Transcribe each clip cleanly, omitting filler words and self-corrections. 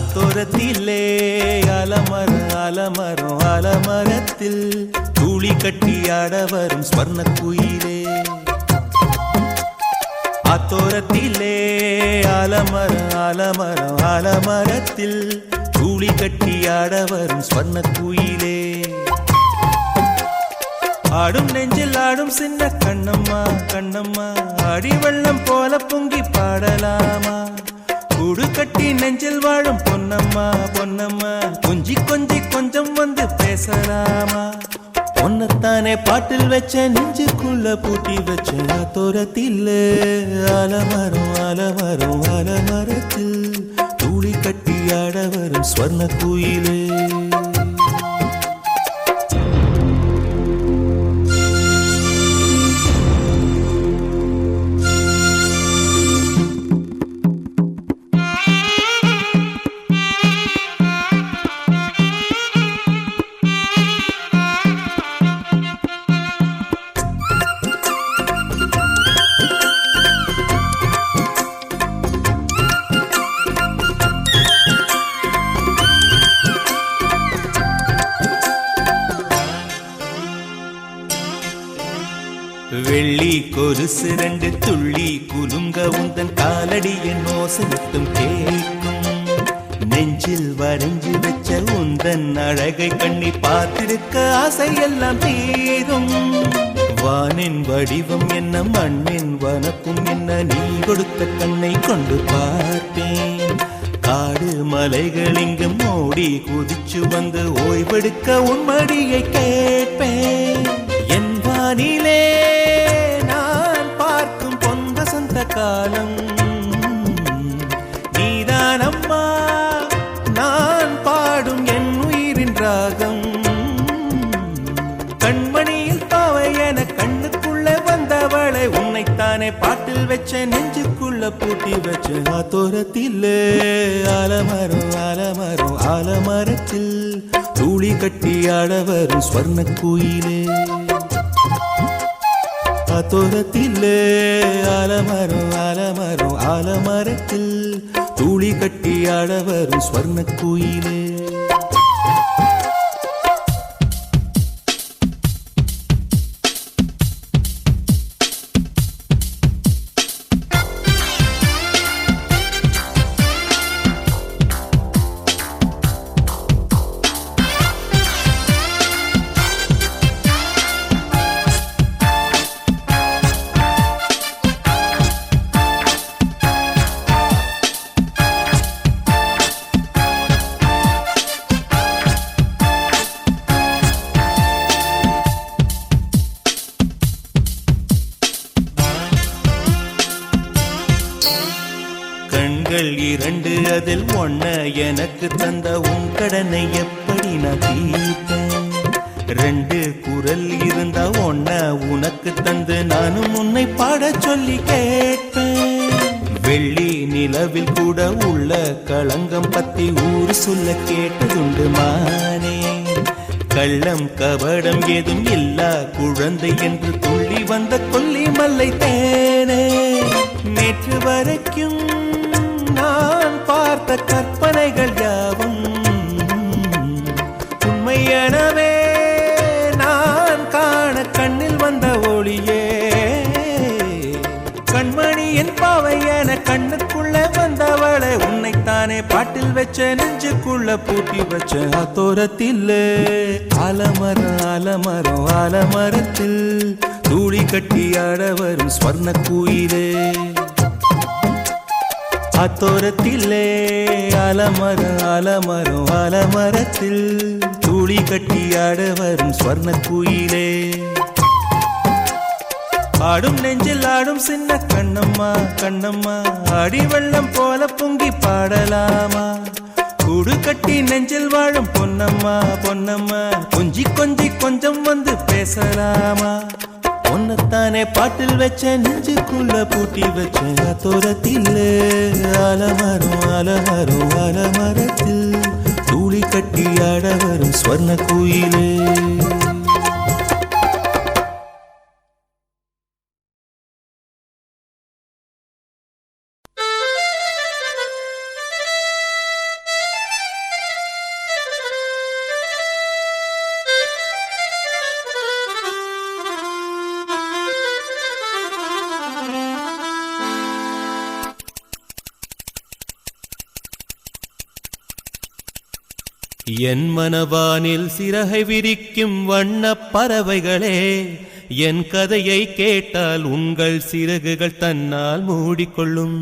அத்தோரத்திலே அலமரம் அலமரம் அலமரத்தில் தூளி கட்டி ஆட வரும் ஸ்வர்ண குயிலே. அத்தோரத்திலே அலமரம் அலமரம் அலமரத்தில் தூளி கட்டி ஆட வரும் ஸ்வர்ண குயிலே. ஆடும் நெஞ்சில் ஆடும் சின்ன கண்ணம்மா கண்ணம்மா அடி வெள்ளம் போல பொங்கி பாடலாமா. கூடு கட்டி நெஞ்சில் வாழும் பொன்னம்மா பொன்னம்மா கொஞ்சி கொஞ்சி கொஞ்சம் வந்து பேசலாமா. பொன்னத்தானே பாட்டில் வச்ச நெஞ்சுக்குள்ள பூட்டி வச்ச அத்தோரத்தில் அலமரம் அலமரம் அலமரத்தில் தூளி கட்டி ஆட வரும் ஸ்வர்ண குயிலே. வெள்ளி கொலுசு ரெண்டு துள்ளி குலுங்க உந்தன் காலடியின் ஓசை மட்டும் கேட்கும். நெஞ்சில் வரைஞ்சு வச்ச உந்தன் அழகை கண்ணி பார்த்திருக்க ஆசையெல்லாம் தீரும். வானின் வடிவம் என்ன மண்ணின் வனப்பும் என்ன நீ கொடுத்த கண்ணை கொண்டு பார்ப்பேன். காடு மலைகள் இங்கு மோடி குதிச்சு வந்து ஓய்வெடுக்க உன் மடியை கேட்பேன். என் வானிலே காலம் நீதான் அம்மா நான் பாடும் என் உயிரின் ராகம். கண்மணியில் பாவை என கண்ணுக்குள்ள வந்தவளை உன்னைத்தானே பாட்டில் வச்ச நெஞ்சுக்குள்ள பூட்டி வச்ச அத்தோரத்தில் அலமரம் அலமரம் அலமரத்தில் தூளி கட்டி ஆட வரும் ஸ்வர்ண குயிலே. அத்தோரத்தில் அலமரம் அலமரம் அலமரத்தில் தூளி கட்டி ஆட வரும் ஸ்வர்ண குயிலே. கண்கள் இரண்டு அதில் ஒன்ன எனக்கு தந்த உன் கடனை எப்படி நான் தீர்ப்பேன். ரெண்டு குரல் இருந்தா ஒன்ன உனக்கு தந்து நானும் உன்னை பாட சொல்லி கேட்பேன். வெள்ளி நிலவில் கூட உள்ள களங்கம் பத்தி ஊர் சொல்ல கேட்டதுண்டு மானே. கள்ளம் கபடம் ஏதும் இல்லா குழந்தை என்று துள்ளி வந்த கொல்லி மல்லை தேனே. நேற்று வரைக்கும் நான் பார்த்த கற்பனைகள் யாவும் உண்மையனவே நான் காண கண்ணில் வந்த ஒளியே. கண்மணியின் பாவை என கண்ணுக்குள்ள வந்தவளை உன்னைத்தானே பாட்டில் வச்ச நெஞ்சுக்குள்ள பூட்டி வச்ச அத்தோரத்தில் அலமரம் அலமரம் அலமரத்தில் தூளி கட்டி ஆட வரும் ஸ்வர்ண குயிலே. அத்தோரத்திலே அலமரம் அலமரம் அலமரத்தில் தூளி கட்டி ஆட வரும் ஸ்வர்ண குயிலே. ஆடும் நெஞ்சில் ஆடும் சின்ன கண்ணம்மா கண்ணம்மா அடி வெள்ளம் போல பொங்கி பாடலாமா. கூடு கட்டி நெஞ்சில் வாழும் பொன்னம்மா பொன்னம்மா கொஞ்சி கொஞ்சி கொஞ்சம் வந்து பேசலாமா. பொன்னத்தானே பாட்டில் வச்ச நெஞ்சுக்குள்ள பூட்டி வச்ச அத்தோரத்தில் அலமரம் அலமரம் அலமரத்தில் தூளி கட்டி ஆட வரும் ஸ்வர்ண குயிலே. என் மனவானில் சிறகை விரிக்கும் வண்ணப் பறவைகளே, என் கதையை கேட்டால் உங்கள் சிறகுகள் தன்னால் மூடிக்கொள்ளும்.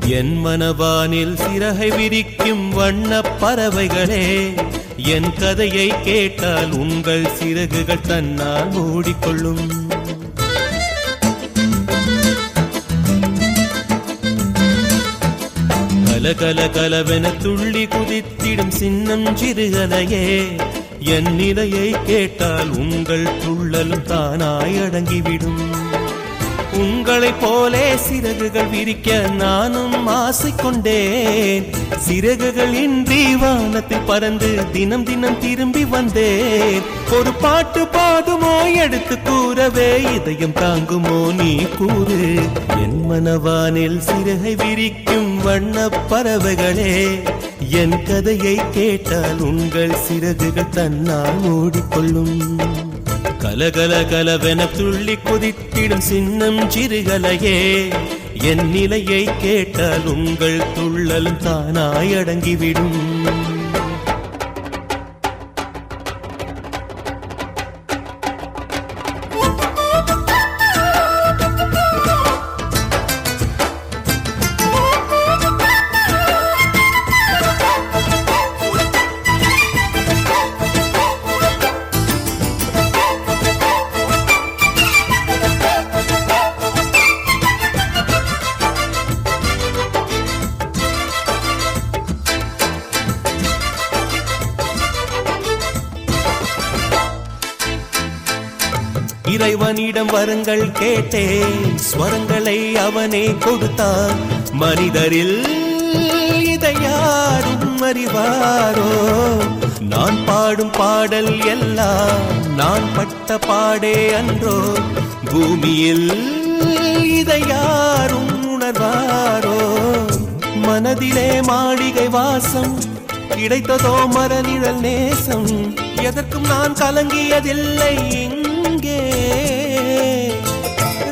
என் மனவானில் சிறகை விரிக்கும் வண்ணப் பறவைகளே, என் கதையை கேட்டால் உங்கள் சிறகுகள் தன்னால் மூடிக்கொள்ளும். கலகல கலவென துள்ளி குதித்திடும் சின்னம் சிறுகலையே, என் நிலையை கேட்டால் உங்கள் துள்ளலும் தானாய் அடங்கிவிடும். உங்களைப் போலே சிறகுகள் விரிக்க நானும் ஆசை கொண்டேன். சிறகுகள் இன்றி வானத்தில் பறந்து தினம் தினம் திரும்பி வந்தேன். ஒரு பாட்டு போதுமோ எடுத்து கூறவே, இதயம் தாங்குமோ நீ கூறு. என் மனவானில் சிறகை விரிக்கும் வண்ணப் பறவைகளே, என் கதையை கேட்டால் உங்கள் சிறகுகள் தன்னால் மூடிக்கொள்ளும். கலகல கலவென துள்ளி குதித்திடும் சின்னம் சிறுகலையே, என் நிலையை கேட்டால் உங்கள் துள்ளலும் தானாய் அடங்கிவிடும். இறைவனிடம் வரங்கள் கேட்டேன், ஸ்வரங்களை அவனே கொடுத்தான். மனிதரில் இதை யாரும் அறிவாரோ? நான் பாடும் பாடல் எல்லாம் நான் பட்ட பாடே அன்றோ? பூமியில் இதை யாரும் உணர்வாரோ? மனதிலே மாளிகை வாசம், கிடைத்ததோ மரநிழல் நேசம். எதற்கும் நான் கலங்கியதில்லை. இங்கே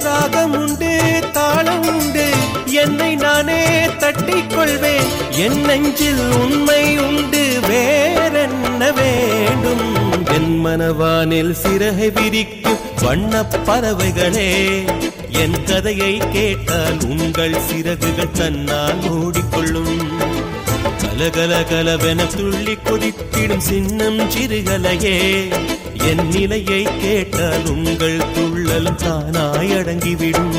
ராகம் உண்டு, தாளம் உண்டு, என்னை நானே தட்டிக் கொள்வேன். என் நெஞ்சில் உண்மை உண்டு, வேறென்ன வேண்டும்? என் மனவானில் சிறகை விரிக்கும் வண்ணப் பறவைகளே, என் கதையை கேட்டால் உங்கள் சிறகுகள் தன்னால் மூடிக்கொள்ளும். கலகல கலவென துள்ளி கொதித்திடும் சின்னம் சிறுகலையே, என் நிலையை கேட்டால் உங்கள் துள்ளலும் தானாய் அடங்கிவிடும்.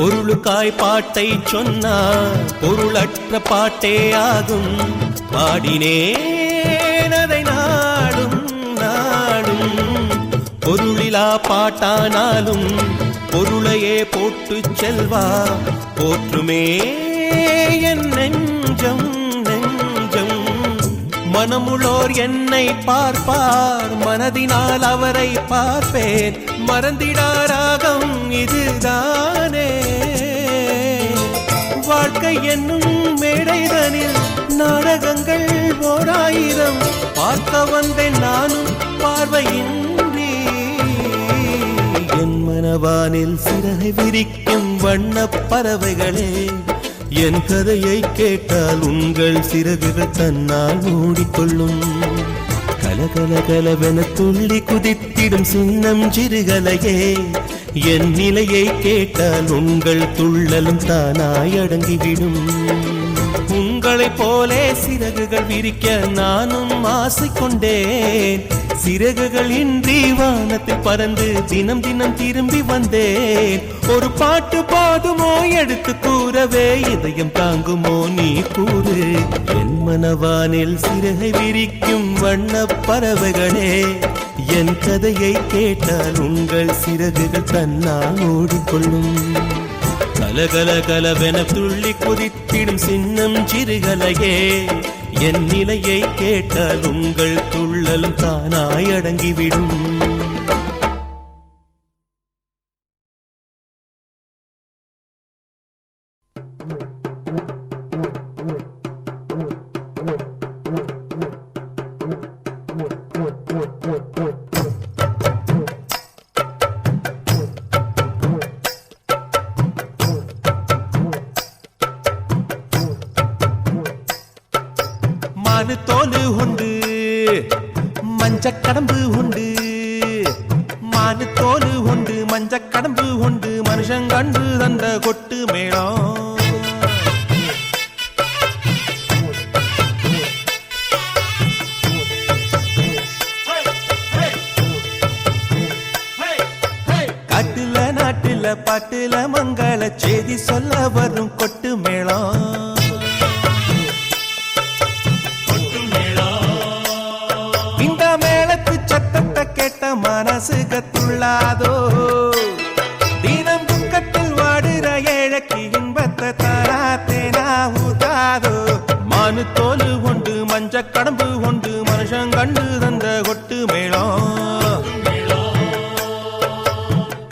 பொருளுக்காய் பாட்டை சொன்னார், பொருளற்ற பாட்டே ஆகும். பாடினேன் அதை நாடும் நாடும். பொருளிலா பாட்டானாலும் பொருளையே போட்டு செல்வா போற்றுமே என் நெஞ்சம் நெஞ்சம். மனமுள்ளோர் என்னை பார்ப்பார், மனதினால் அவரை பார்ப்பேன். மறந்திடாராகம் இதுதானே வாழ்க்கை என்னும் மேடைதனில் நாடகங்கள் ஓராயிரம் பார்க்க வந்தேன் நானும் பார்வையின்றி. என் மனவானில் சிறகை விரிக்கும் வண்ணப் பறவைகளே, என் கதையை கேட்டால் உங்கள் சிறகுகள் தன்னால் மூடிக்கொள்ளும். கலகல கலவென துள்ளி குதித்திடும் சின்னம் சிறுகலையே, என் நிலையை கேட்டால் உங்கள் துள்ளலும் தானாய் அடங்கிவிடும். உங்கள் உங்களைப் போலே சிறகுகள் விரிக்க நானும் ஆசை கொண்டேன். சிறகுகள் இன்றி வானத்தில் பறந்து தினம் தினம் திரும்பி வந்தேன். ஒரு பாட்டு போதுமோ எடுத்து கூறவே, இதயம் தாங்குமோ நீ கூறு. என் மனவானில் சிறகை விரிக்கும் வண்ணப் பறவைகளே, என் கதையை கேட்டால் உங்கள் சிறகுகள் தன்னால் ஓடிக்கொள்ளும். கலகல கலவென துள்ளி குதித்திடும் சின்னம் சிறுகலையே, என் நிலையை கேட்டால் உங்கள் துள்ளலும் தானாய் அடங்கிவிடும். தோலு உண்டு மஞ்சக்கடம்பு உண்டு, மானு தோலு உண்டு மஞ்சக்கடம்பு உண்டு, மனுஷன் கண்டு தந்த கொட்டு மேளம். காட்டுல நாட்டுல பாட்டுல மங்கள செய்தி சொல்ல வரும் கொட்டு மேளம். மனசு கத்துள்ளாதோ, தினம் துக்கத்தில் வாடுற ஏழைக்கு இன்பத்தை தாராத்தேனா ஊதாதோ. மானு தோலு உண்டு மஞ்சக்கடம்பு உண்டு, மனுஷன் கண்டு தந்த கொட்டு மேளம்.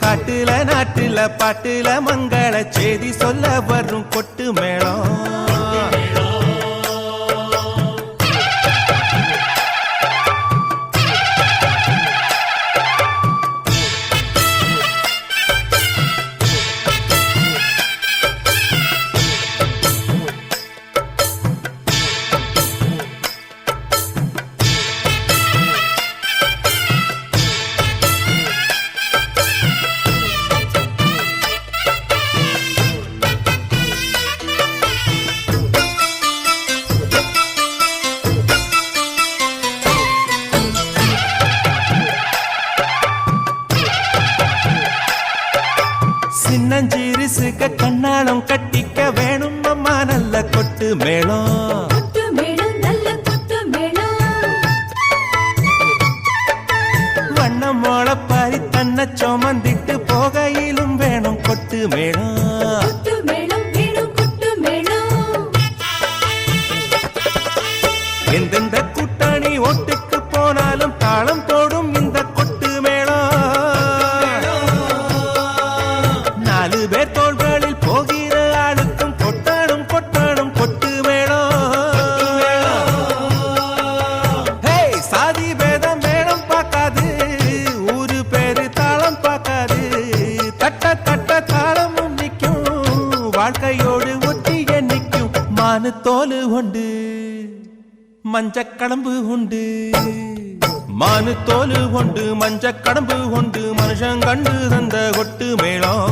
காட்டுல நாட்டுல பாட்டுல மங்கள செய்தி சொல்ல வரும் கொட்டு மேளம். சின்னஞ்சிரிசுக கண்ணாளம் கட்டிக்க வேணும் அம்மா நல்ல கொட்டு மேளம். வண்ணம் மோளப்பாரி தன்னை சுமந்திட்டு போகையிலும் வேணும் கொட்டு மேளம். எந்தெந்த கூட்டணி ஓட்டுக்கு போனாலும் தாளம் போடும் இந்த கொட்டு மேளம். 4 பேர் தோள்களில் போகிற ஆளுக்கும் கொட்டாடும் கொட்டாடும் கொட்டு மேளம். சாதி பேதம் மேளம் பார்க்காது, ஊரு பேரு தாளம் பார்க்காது. தட்ட தட்ட தாளமும் நிற்கும், வாழ்க்கையோடு ஒட்டிய நிற்கும். மானு தோலு உண்டு மஞ்சக்கடம்பு உண்டு, மானு தோலு உண்டு மஞ்சக்கடம்பு உண்டு, மனுஷன் கண்டு தந்த கொட்டு மேளம்.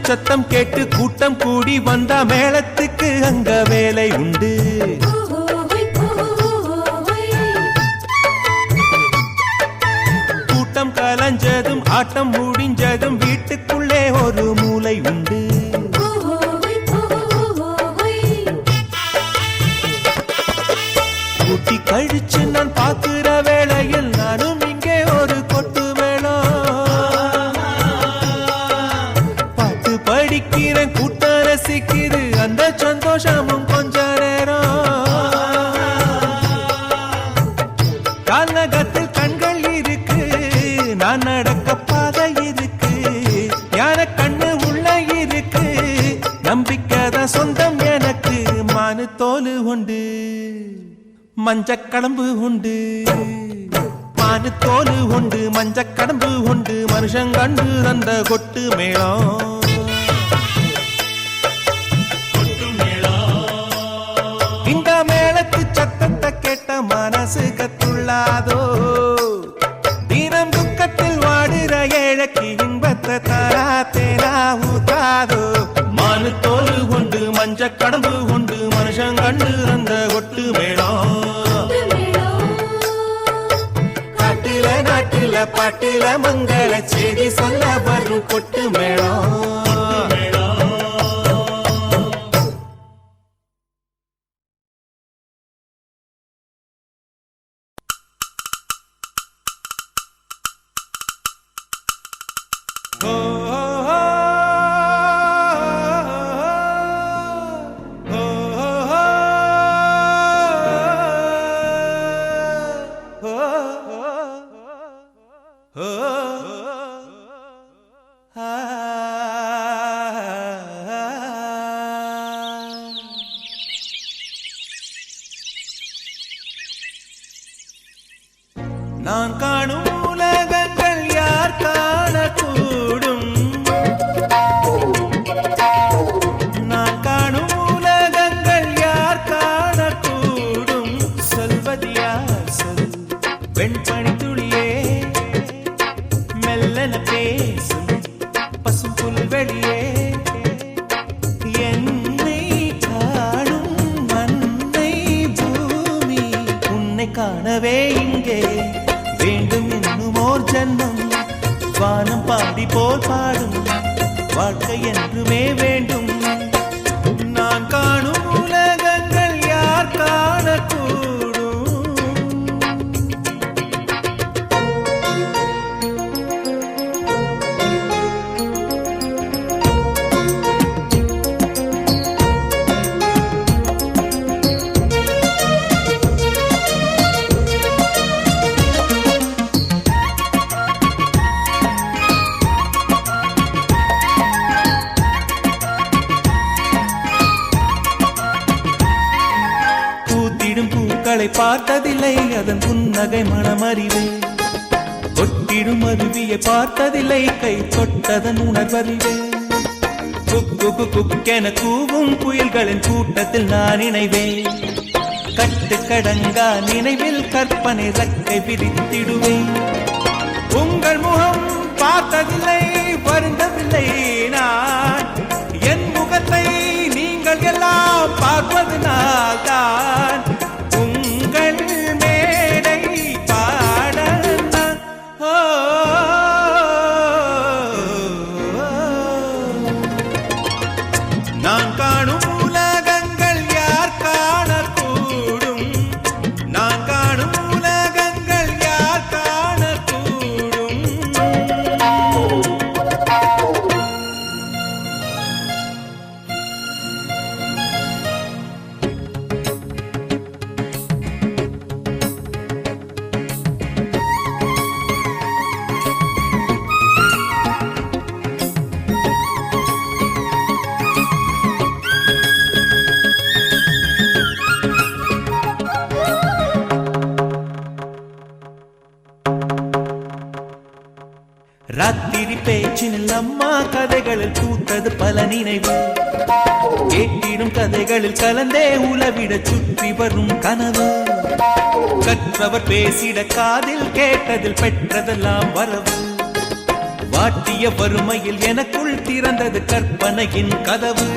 சத்தம் கேட்டு கூட்டம் கூடி வந்தா மேளத்துக்கு அங்க வேலை உண்டு. கூட்டம் கலஞ்சதும் ஆட்டம் முடிஞ்சதும் வீட்டுக்குள்ளே ஒரு மூலை உண்டு. கூட்டி கழிச்சு நான் பார்க்கிற வேளையில் நானும் இங்கே ஒரு கொட்டு படிக்கிறேன், கூட்டம் ரசிக்குது, அந்த சந்தோஷமும் கொஞ்ச நேரம். கால்நகத்தில் கண்கள் இருக்கு, நான் நடக்க பாதை இருக்கு. ஞான சொந்தம் எனக்கு மானு தோலு உண்டு மஞ்சக்கடம்பு உண்டு மானு தோலு உண்டு மஞ்சக்கடம்பு உண்டு மனுஷன் கண்டு தந்த கொட்டு மேளம் இந்த மேளத்து சத்தத்தை கேட்ட மனசு கத்துள்ளாதோ தினம் துக்கத்தில் வாடுற ஏழைக்கு இன்பத்தை தாரா தேரா ஊத்தாதோ மானு தோலு கொண்டு மஞ்ச கடம்பு கொண்டு மனுஷன் கண்டு அந்த கொட்டு மேளம் காட்டுல நாட்டுல பாட்டுல மங்கள செய்தி சொல்ல வரும் கொட்டு மேளம் நான் காணும் உலகங்கள் யார் காணக்கூடும் நான் காணும் உலகங்கள் யார் காணக்கூடும் சொல்வது யார் சொல் வெண்பனி துளியே மெல்லன பேசும் பசும் புல்வெளியே என்னை காணும் மண்ணை பூமி உன்னை காணவே இங்கே வேண்டும் என்னுமோர் ஜன்மம் வானம் பாடி போல் பாடும் வாழ்க்கை என்றுமே வேண்டும் நான் காணும் உலகங்கள் யார் காணக்கூடும் பூக்களை பார்த்ததில்லை அதன் புன்னகை மனமறிவு ஒட்டிடும் அருவியை பார்த்ததில்லை கை தொட்டதன் உணர்வறிவு குக்கு குக்கென கூவும் புயல்களின் கூட்டத்தில் நான் இணைவேன் கட்டு கடங்கா நினைவில் கற்பனை ரக்கை விரித்திடுவேன் உங்கள் முகம் பார்த்ததில்லை வருந்தவில்லை நான் என் முகத்தை நீங்கள் எல்லாம் பார்ப்பதனால் தான் உங்கள் மேடை பாட நான் காணும் உலகங்கள் யார் காணக்கூடும் நான் காணும் உலகங்கள் யார் காணக்கூடும் ராத்திரி பேச்சினில் அம்மா கதைகளில் பூத்தது பல நினைவு கேட்டிடும் கதைகளில் கலந்தே உலவிட சுற்றி வரும் கனவு கற்றவர் பேசிட காதில் கேட்டதில் பெற்றதெல்லாம் வரவு வாட்டிய வறுமையில் எனக்குள் திறந்தது கற்பனையின் கதவு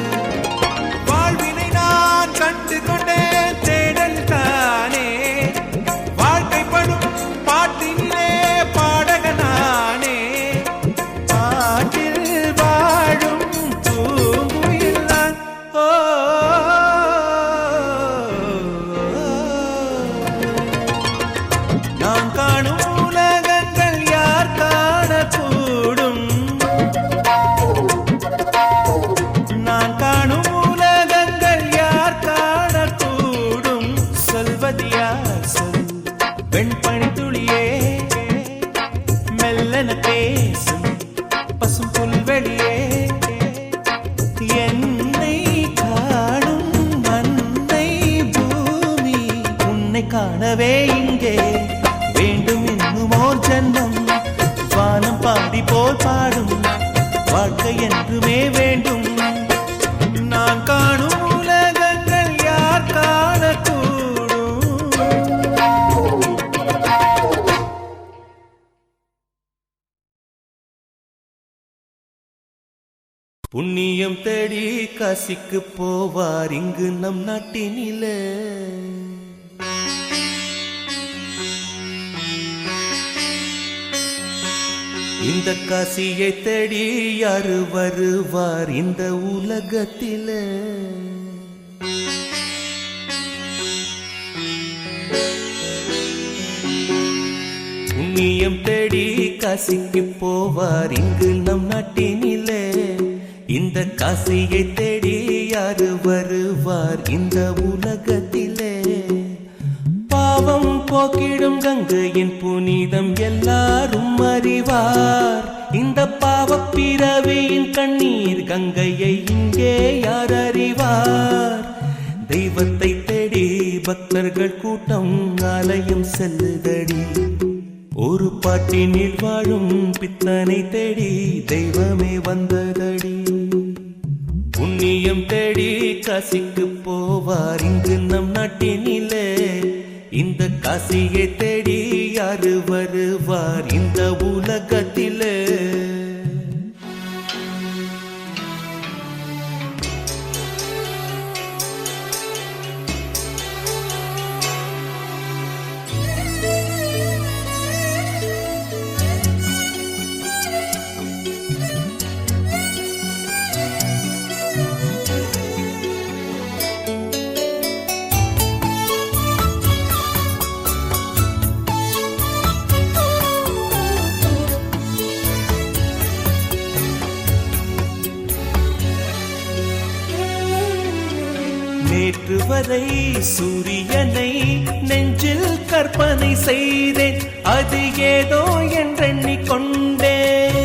வாழ்வினை நான் கண்டு கொண்டேன் தேடல் தானே வாழ்க்கைப்படும் பாட்டினிலே பாடகனானே பாட்டில் வாழும் பூங்குயில் நான் நான் காணும் உலகங்கள் யார் காணக்கூடும் நான் காணும் உலகங்கள் யார் காணக்கூடும் சொல்வது யார் சொல் வெண்பனி துளியே மெல்லன பேசும் பசும் புல்வெளியே என்னை வரவே இங்கே வேண்டும் இன்னுமோர் ஜன்மம் வானம் பாடி போல் பாடும் வாழ்க்கை என்றுமே வேண்டும் நான் காணும் உலகங்கள் யார் காணக்கூடும் புண்ணியம் தேடி காசிக்கு போவார் இங்கு நம் நாட்டினிலே இந்த காசியை தேடி யாரு வருவார் இந்த உலகத்திலே புண்ணியம் தேடி காசிக்கு போவார் இங்கு நம் நாட்டினிலே இந்த காசியை தேடி யாரு வருவார் இந்த உலகத்திலே பாவம் போக்கிடும் கங்கையின் புனிதம் எல்லாரும் அறிவார் இந்த பாவப் பிறவியின் கண்ணீர் கங்கையை இங்கே யார் அறிவார் தெய்வத்தை தேடி பக்தர்கள் கூட்டம் ஆலயம் செல்லுதடி ஒரு பாட்டினில் வாழும் பித்தனை தேடி தெய்வமே வந்ததடி புண்ணியம் தேடி காசிக்கு போவார் இங்கு நம் நாட்டினிலே இந்த காசியை தேடி யாரு வருவார் இந்த உலகத்திலே நேற்று வரை சூரியனை நெஞ்சில் கற்பனை செய்தேன் அது ஏதோ என்றெண்ணிக்கொண்டேன்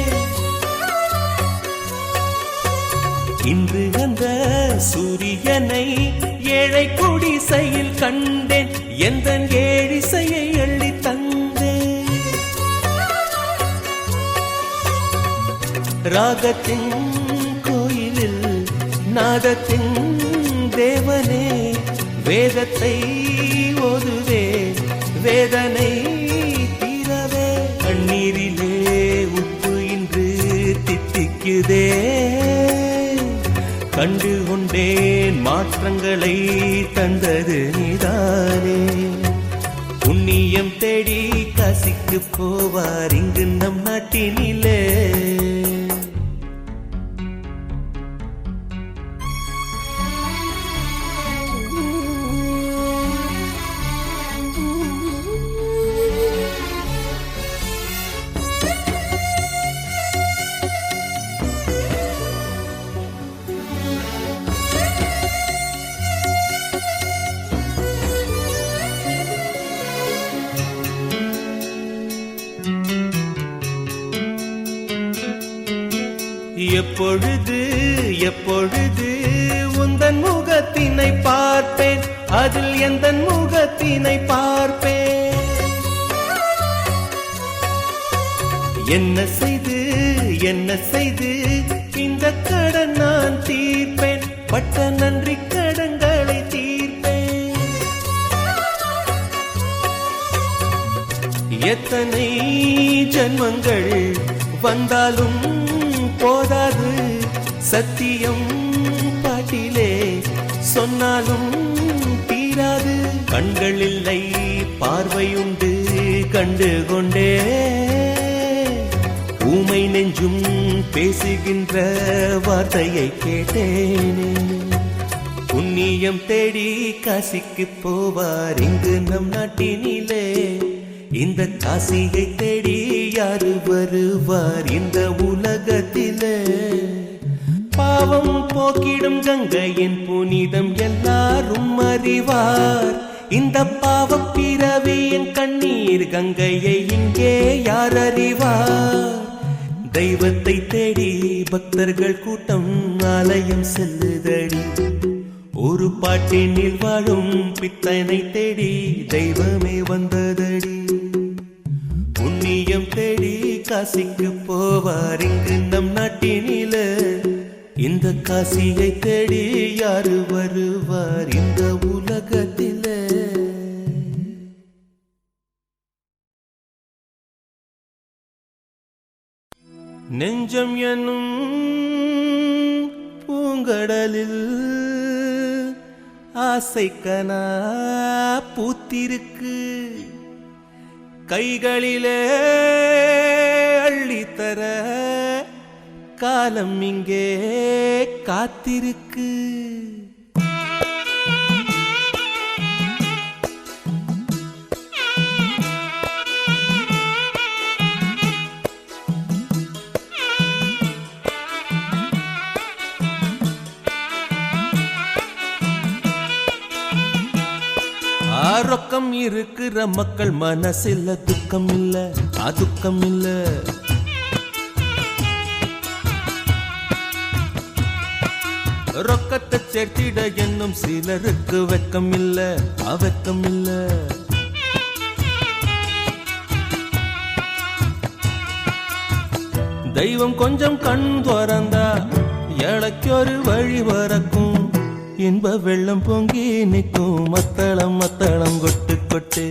இன்று அந்த சூரியனை ஏழை குடிசையில் கண்டேன் எந்த ஏழிசையை அள்ளி தந்தேன் ராகத்தின் கோயிலில் நாதத்தின் தேவனே வேதத்தை ஓதுவே வேதனை தீரவே கண்ணீரிலே உப்பு இன்று தித்திக்குதே கண்டு கொண்டேன் மாற்றங்களை தந்தது நீதானே புண்ணியம் தேடி காசிக்கு போவார் இங்கு நம் நாட்டினிலே எப்பொழுது எப்பொழுது உந்தன் முகத்தினை பார்ப்பேன் அதில் எந்த முகத்தினை பார்ப்பேன் என்ன செய்து இந்த கடன் நான் தீர்ப்பேன் பட்ட நன்றி கடன்களை தீர்ப்பேன் எத்தனை ஜன்மங்கள் வந்தாலும் போதாது சத்தியம் பாட்டிலே சொன்னாலும் தீராது கண்கள் இல்லை பார்வையுண்டு கண்டு கொண்டே ஊமை நெஞ்சும் பேசுகின்ற வார்த்தையை கேட்டேனே புண்ணியம் தேடி காசிக்கு போவார் இங்கு நம் நாட்டினிலே இந்த காசியை தேடி யாரு வருவார் இந்த உலகத்திலே பாவம் போக்கிடும் கங்கையின் புனிதம் எல்லாரும் அறிவார் இந்த பாவப் பிறவியின் கண்ணீர் கங்கையை இங்கே யார் அறிவார் தெய்வத்தை தேடி பக்தர்கள் கூட்டம் ஆலயம் செல்லுதடி ஒரு பாட்டினில் வாழும் பித்தனை தேடி தெய்வமே வந்ததடி. புண்ணியம் தேடி காசிக்கு போவார் இங்கு நம் நாட்டினில. இந்த காசியை தேடி யாரு வருவார் இந்த உலகத்தில? நெஞ்சம் என்னும் பூங்கடலில் ஆசைக்கனா பூத்திருக்கு. கைகளிலே அள்ளித்தர காலம் இங்கே காத்திருக்கு. ரொக்கம் இருக்கிற மக்கள் மனசில் துக்கம் இல்ல, துக்கம் இல்ல. ரொக்கத்தை சேர்த்திட என்னும் சிலருக்கு வெக்கம் இல்ல, வெக்கம் இல்ல. தெய்வம் கொஞ்சம் கண் துறந்தா ஏழைக்கு ஒரு வழி வரக்கும். இன்ப வெள்ளம் பொங்கி நிற்கும் மத்தளம் மத்தளம் கொட்டு கொட்டு.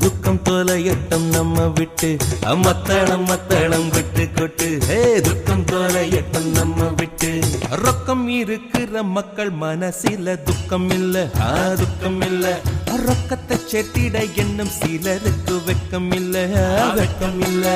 துக்கம் தொலையட்டம் நம்ம விட்டு மத்தளம் மத்தளம் கொட்டு கொட்டு. துக்கம் தொலையட்டம் நம்ம விட்டு. ரொக்கம் இருக்கிற மக்கள் மனசில துக்கம் இல்ல, துக்கம் இல்ல. ரொக்கத்தை சேர்த்திட என்னும் சிலருக்கு வெக்கம் இல்ல, வெக்கம் இல்ல.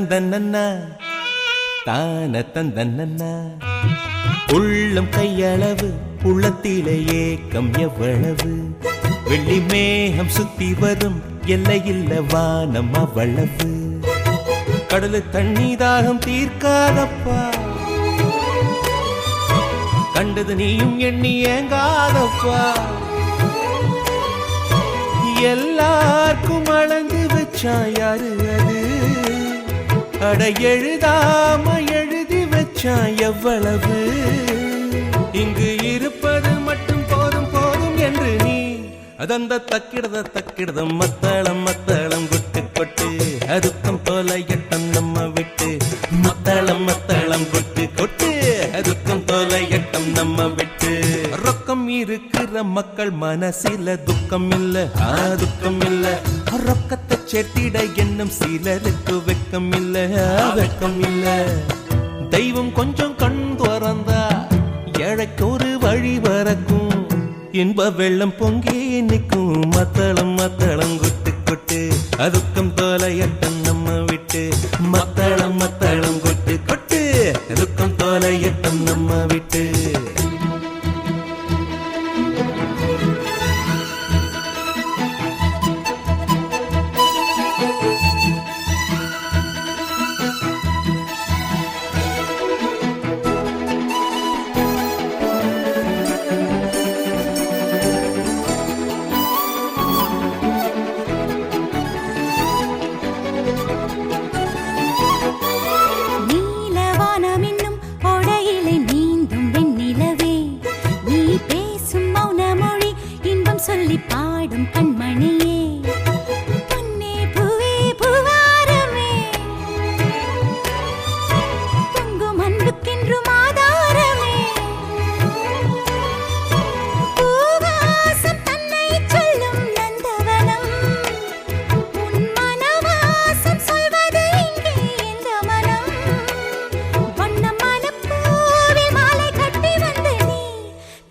தந்தன்னா தான தந்தன்னா. உள்ளம் கையளவு உள்ளத்திலே ஏக்கம் எவ்வளவு. வெள்ளி மேகம் சுத்தி வரும் எல்லையில்ல வானம் அவ்வளவு. கடலு தண்ணி தாகம் தீர்க்காதப்பா. கண்டது நீயும் எண்ணி ஏங்காதப்பா. எல்லாருக்கும் அளந்து வச்சா யாரு அது? அட எழுதாம எழுதி வச்சா எவ்வளவு. இங்கு இருப்பது மட்டும் போதும் போதும் என்று நீ அதந்த தக்கிடத மத்தளம் மத்தளம் கொட்டு கொட்டு. அதுக்கம் தொலையட்டம் நம்ம விட்டு மத்தளம் மத்தளம் கொட்டு கொட்டு. அதுக்கம் தொலையட்டம் நம்ம விட்டு. ரொக்கம் இருக்கிற மக்கள் மனசில துக்கம் இல்ல, துக்கம் இல்ல. ரொக்கத்தை சேர்த்திட என்னும் சிலருக்கு வெக்கம் இல்ல, வெக்கம் இல்ல. தெய்வம் கொஞ்சம் கண் துறந்தா ஏழைக்கு ஒரு வழி வரக்கும். இன்ப வெள்ளம் பொங்கி நிற்கும் மத்தளம் மத்தளம் கொட்டு கொட்டு. அதுக்கம் தொலையட்டம் நம்ம விட்டு மத்தளம் மத்தளம் கொட்டு கொட்டு. அதுக்கம் தொலையட்டம் நம்ம விட்டு. பாடும் கண்மணியே பொன்னே பூவே பூவாரமே. பொங்கும் அன்புக்கென்றும் ஆதாரமே. பூவாசம் தன்னை சொல்லும் நந்தவனம். உன் மனவாசம் சொல்வது இங்கே எந்த மனம்? வண்ண மனப்பூவில் மாலை கட்டி வந்து நீ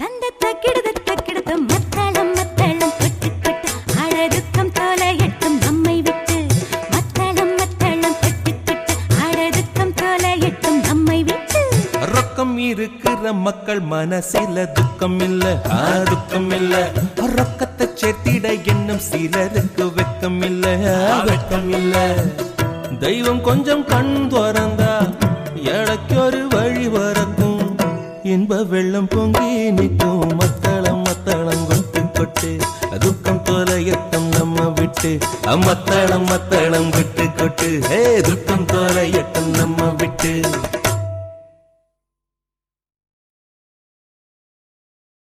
தந்த தக்கிடத தக்கிடத மத்தளம் மத்தளம் கொட்டு கொட்டு. அழகு பக்கம் இருக்கிற மக்கள் மனசில துக்கம் இல்ல, துக்கம் இல்ல. ரொக்கத்தை சேர்த்திட என்னும் சிலருக்கு வெக்கம் இல்ல, வெக்கம் இல்ல. தெய்வம் கொஞ்சம் கண் துறந்தா எனக்கு ஒரு வழி வரக்கும். இன்ப வெள்ளம் பொங்கி நிற்கும் மத்தளம் மத்தளம் கொட்டு கொட்டு. துக்கம் தொலையட்டும் நம்ம விட்டு, மத்தளம் மத்தளம் விட்டு கொட்டு. துக்கம் தொலையட்டும் நம்ம விட்டு.